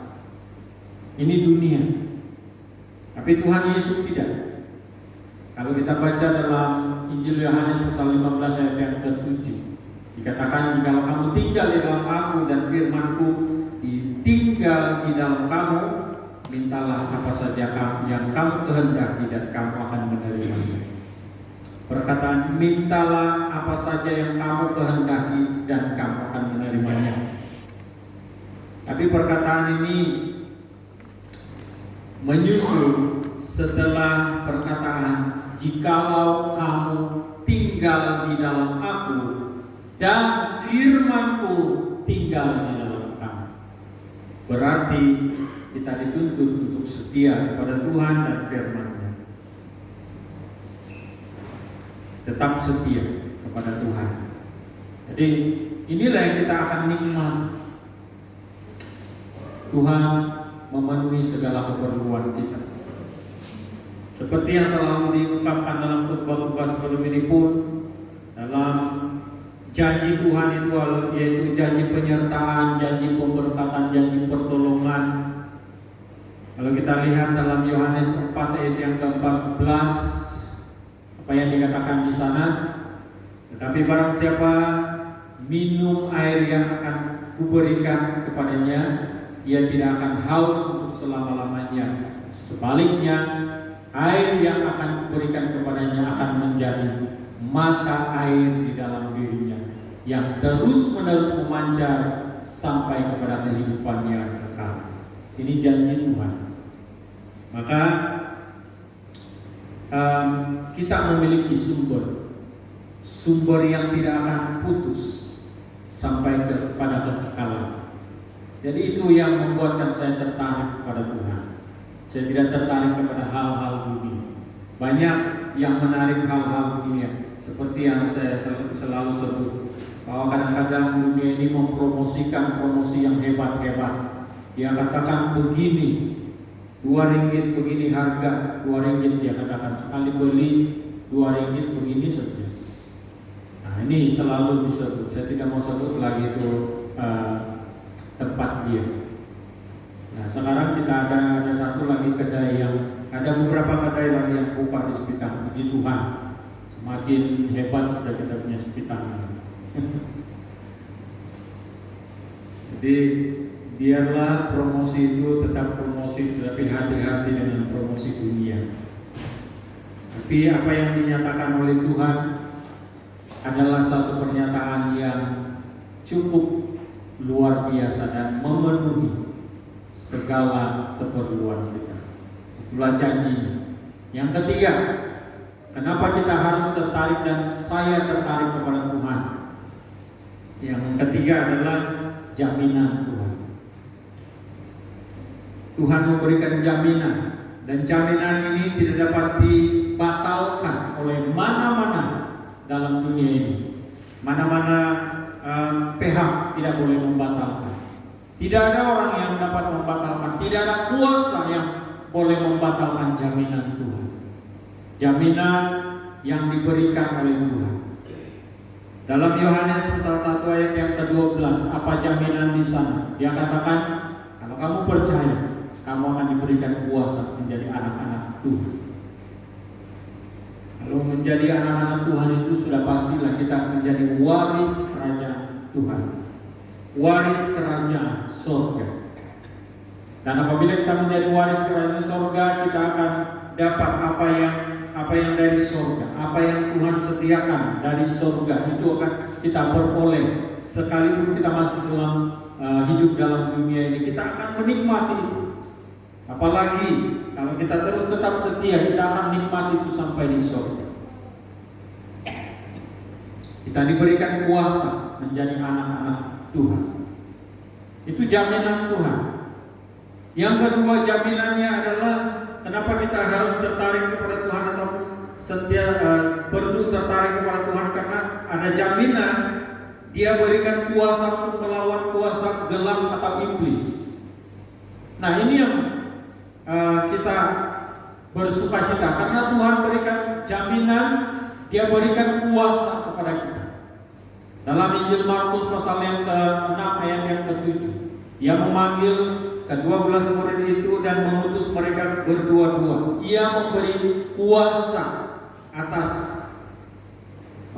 Ini dunia. Tapi Tuhan Yesus tidak. Kalau kita baca dalam Injil Yohanes pasal 15 ayat yang ke-7, dikatakan, jikalau kamu tinggal di dalam Aku dan firman-Ku tinggal di dalam kamu, mintalah apa saja yang kamu kehendaki dan kamu akan menerimanya. Perkataan mintalah apa saja yang kamu kehendaki dan kamu akan menerimanya. Tapi perkataan ini menyusul setelah perkataan jikalau kamu tinggal di dalam Aku dan firman-Ku tinggal di dalam kamu. Berarti kita dituntut untuk setia kepada Tuhan dan firman-Nya. Tetap setia kepada Tuhan. Jadi inilah yang kita akan nikmat. Tuhan memenuhi segala keperluan kita. Seperti yang selalu diungkapkan dalam khotbah-khotbah sebelum ini pun, dalam janji Tuhan itu yaitu janji penyertaan, janji pemberkatan, janji pertolongan. Kalau kita lihat dalam Yohanes 4 ayat yang ke-14, apa yang dikatakan di sana? Tetapi barang siapa minum air yang akan kuberikan kepadanya, ia tidak akan haus untuk selama-lamanya. Sebaliknya, air yang akan kuberikan kepadanya akan menjadi mata air di dalam dirinya yang terus-menerus memancar sampai kepada kehidupan yang kekal. Ini janji Tuhan. Maka kita memiliki sumber yang tidak akan putus sampai kepada kekekalan. Jadi itu yang membuatkan saya tertarik kepada Tuhan. Saya tidak tertarik kepada hal-hal dunia. Banyak yang menarik hal-hal dunia. seperti yang saya selalu sebut, bahwa kadang-kadang dunia ini mempromosikan promosi yang hebat-hebat. Dia katakan begini, 2 ringgit begini harga, 2 ringgit dia katakan sekali beli 2 ringgit begini saja. Nah ini selalu disebut, saya tidak mau sebut lagi itu tempat dia. Nah sekarang kita ada satu lagi kedai yang, ada beberapa kedai lagi yang buka di Sepitang. Puji Tuhan, semakin hebat sudah kita punya Sepitang. Jadi biarlah promosi itu tetap promosi, tetapi hati-hati dengan promosi dunia. Tapi apa yang dinyatakan oleh Tuhan adalah satu pernyataan yang cukup luar biasa dan memenuhi segala keperluan kita. Itulah janji. Yang ketiga, kenapa kita harus tertarik dan saya tertarik kepada Tuhan? Yang ketiga adalah jaminan Tuhan. Tuhan memberikan jaminan, dan jaminan ini tidak dapat dibatalkan oleh mana-mana dalam dunia ini. Mana-mana pihak tidak boleh membatalkan. Tidak ada orang yang dapat membatalkan. Tidak ada kuasa yang boleh membatalkan jaminan Tuhan. Jaminan yang diberikan oleh Tuhan. Dalam Yohanes pasal 1 ayat yang ke-12, apa jaminan di sana? Dia katakan, kalau kamu percaya, kamu akan diberikan kuasa menjadi anak-anak Tuhan. Kalau menjadi anak-anak Tuhan itu sudah pastilah kita menjadi waris kerajaan Tuhan, waris kerajaan surga. Dan apabila kita menjadi waris kerajaan surga, kita akan dapat apa yang dari surga, apa yang Tuhan sediakan dari surga itu akan kita peroleh. Sekalipun kita masih hidup dalam dunia ini, kita akan menikmati itu. Apalagi kalau kita terus tetap setia, kita akan nikmati itu sampai di surga. Kita diberikan kuasa menjadi anak-anak Tuhan. Itu jaminan Tuhan. Yang kedua jaminannya adalah kenapa kita harus tertarik kepada Tuhan atau perlu tertarik kepada Tuhan, karena ada jaminan Dia berikan kuasa untuk melawan kuasa gelap atau iblis. Nah ini yang kita bersukacita karena Tuhan berikan jaminan, Dia berikan kuasa kepada kita. Dalam Injil Markus pasal yang ke-6 ayat yang ke-7, Ia memanggil ke-12 murid itu dan mengutus mereka berdua-dua. Ia memberi kuasa atas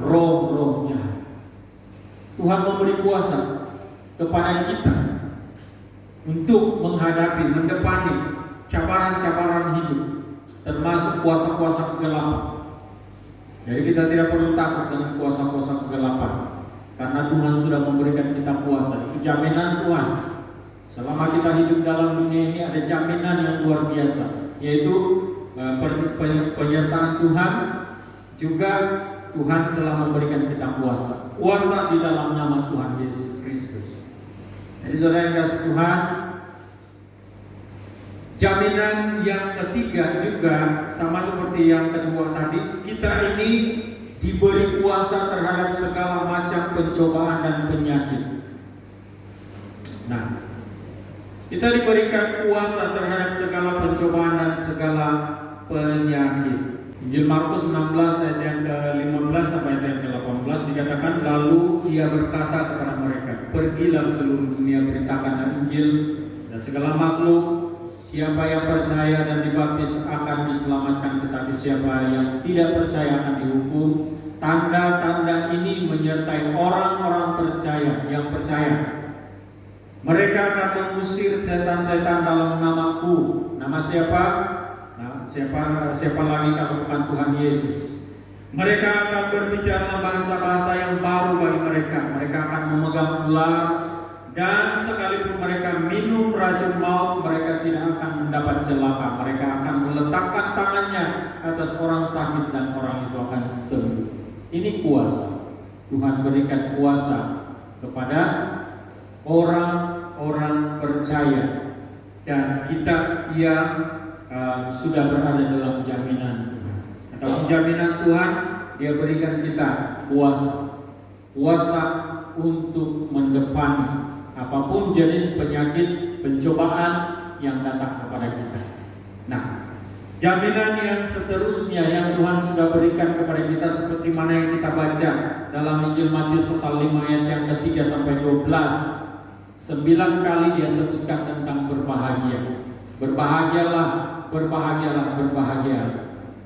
roh-roh jahat. Tuhan memberi kuasa kepada kita untuk menghadapi, mendepani cabaran-cabaran hidup, termasuk kuasa-kuasa kegelapan. Jadi kita tidak perlu takut dengan kuasa-kuasa kegelapan, karena Tuhan sudah memberikan kita kuasa. Itu jaminan Tuhan. Selama kita hidup dalam dunia ini ada jaminan yang luar biasa, yaitu penyertaan Tuhan. Juga Tuhan telah memberikan kita kuasa, kuasa di dalam nama Tuhan Yesus Kristus. Jadi saudara yang kasih Tuhan, jaminan yang ketiga juga sama seperti yang kedua tadi, kita ini diberi kuasa terhadap segala macam pencobaan dan penyakit. Nah, kita diberikan kuasa terhadap segala pencobaan dan segala penyakit. Injil Markus 16 ayat yang ke-15 sampai ayat yang ke-18 dikatakan, lalu Ia berkata kepada mereka, pergilah seluruh dunia, beritakan Injil dan segala makhluk. Siapa yang percaya dan dibaptis akan diselamatkan, tetapi siapa yang tidak percaya akan dihukum. Tanda-tanda ini menyertai orang-orang percaya yang percaya. Mereka akan mengusir setan-setan dalam namaku. Nama siapa? Siapa lagi kalau bukan Tuhan Yesus. Mereka akan berbicara bahasa-bahasa yang baru bagi mereka. Mereka akan memegang ular, dan sekalipun mereka minum racun maut, mereka tidak akan mendapat celaka. Mereka akan meletakkan tangannya atas orang sakit dan orang itu akan sembuh. Ini kuasa. Tuhan berikan kuasa kepada orang-orang percaya, dan kita yang sudah berada dalam jaminan Tuhan. Atau jaminan Tuhan Dia berikan kita kuasa untuk mendepani apapun jenis penyakit, pencobaan yang datang kepada kita. Nah, jaminan yang seterusnya yang Tuhan sudah berikan kepada kita seperti mana yang kita baca dalam Injil Matius pasal 5 ayat yang ke-3 sampai 12. 9 kali dia sebutkan tentang berbahagia. Berbahagialah, berbahagialah, berbahagialah.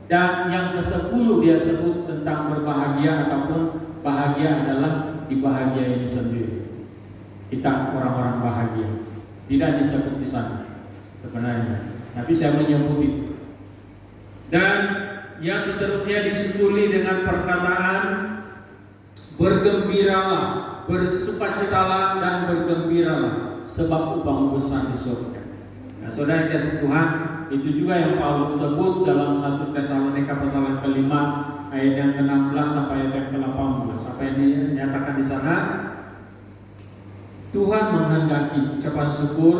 Dan yang ke-10 dia sebut tentang berbahagia ataupun bahagia adalah di bahagia ini sendiri. Kita orang-orang bahagia. Tidak disebut di sana sebenarnya. Tapi saya menyebut itu. Dan yang seterusnya disusuli dengan perkataan bergembiralah, bersukacitalah dan bergembiralah sebab upah besar di surga. Nah, saudara kasih Tuhan, itu juga yang Paulus sebut dalam 1 Tesalonika pasal yang ke-5 ayat yang ke-16 sampai ayat yang ke-18. Sampai dinyatakan di sana, Tuhan menghendaki ucapan syukur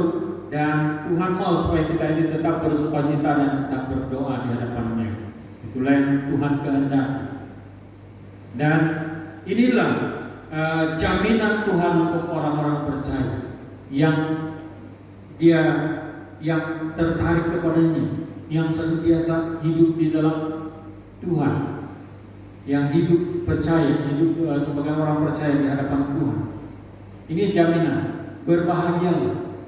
dan Tuhan mau supaya kita ini tetap bersukacita dan tetap berdoa di hadapan-Nya. Itulah yang Tuhan kehendaki. Dan inilah jaminan Tuhan untuk orang-orang percaya yang tertarik kepadanya, yang senantiasa hidup di dalam Tuhan, yang hidup percaya, hidup sebagai orang percaya di hadapan Tuhan. Ini jaminan, berbahagialah,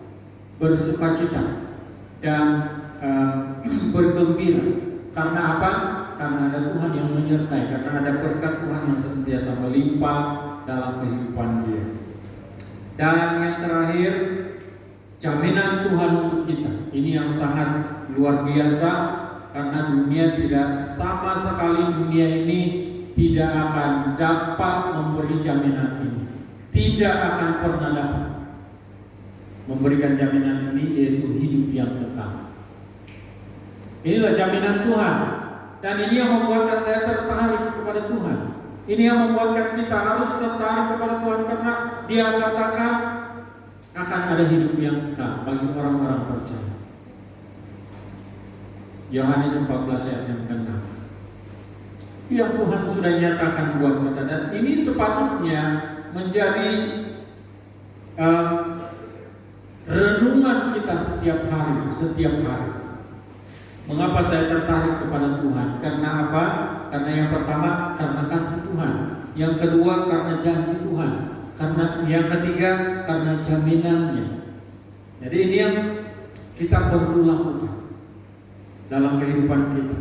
bersukacita dan bergembira. Karena apa? Karena ada Tuhan yang menyertai, karena ada berkat Tuhan yang senantiasa melimpah dalam kehidupan dia. Dan yang terakhir, jaminan Tuhan untuk kita. Ini yang sangat luar biasa, karena dunia tidak sama sekali, dunia ini tidak akan dapat memberi jaminan ini. Tidak akan pernah dapat memberikan jaminan ini, yaitu hidup yang kekal. Inilah jaminan Tuhan. Dan ini yang membuatkan saya tertarik kepada Tuhan. Ini yang membuatkan kita harus tertarik kepada Tuhan, karena Dia katakan akan ada hidup yang kekal bagi orang-orang percaya. Yohanes 14 ayat yang ke-6. Yang Tuhan sudah nyatakan buat kita, dan ini sepatutnya menjadi renungan kita setiap hari. Mengapa saya tertarik kepada Tuhan? Karena apa? Karena yang pertama, karena kasih Tuhan. Yang kedua, karena janji Tuhan. Karena yang ketiga, karena jaminannya. Jadi ini yang kita perlu lakukan dalam kehidupan kita.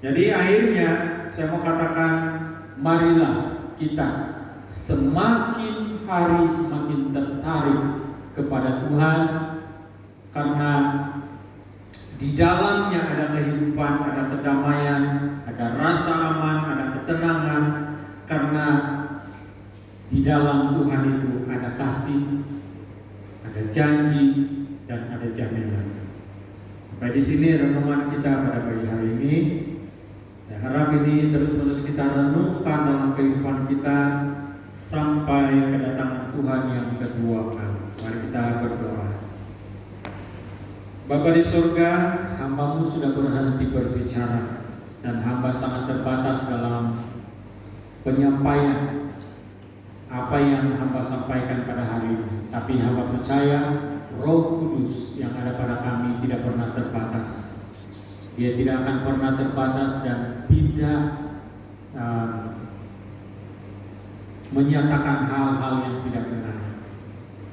Jadi akhirnya saya mau katakan, marilah kita semakin hari semakin tertarik kepada Tuhan, karena di dalamnya ada kehidupan, ada kedamaian, ada rasa aman, ada ketenangan, karena di dalam Tuhan itu ada kasih, ada janji, dan ada jaminan. Sampai di sini renungan kita pada pagi hari ini. Saya harap ini terus-menerus kita renungkan dalam kehidupan kita sampai kedatangan Tuhan yang kedua kali. Mari kita berdoa. Bapa di surga, hamba-Mu sudah berhenti berbicara, dan hamba sangat terbatas dalam penyampaian apa yang hamba sampaikan pada hari ini. Tapi hamba percaya Roh Kudus yang ada pada kami tidak pernah terbatas. Dia tidak akan pernah terbatas dan tidak menyatakan hal-hal yang tidak benar.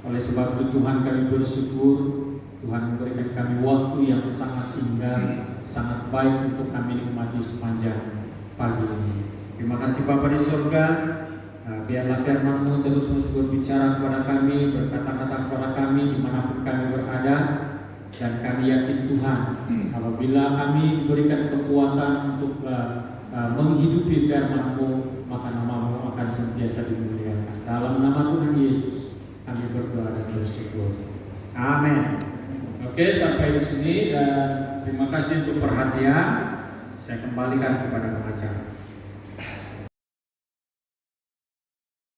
Oleh sebab itu Tuhan, kami bersyukur Tuhan memberikan kami waktu yang sangat indah, sangat baik untuk kami nikmati sepanjang pagi ini. Terima kasih Bapa di surga. Biarlah firman-Mu terus berbicara kepada kami, berkata-kata kepada kami dimanapun kami berada. Dan kami yakin Tuhan, apabila kami diberikan kekuatan untuk menghidupi firman-Mu, maka nama-Mu akan senantiasa dimuliakan. Dalam nama Tuhan Yesus kami berdoa dan bersyukur. Amin. Oke, sampai di sini dan terima kasih untuk perhatian. Saya kembalikan kepada pengacara.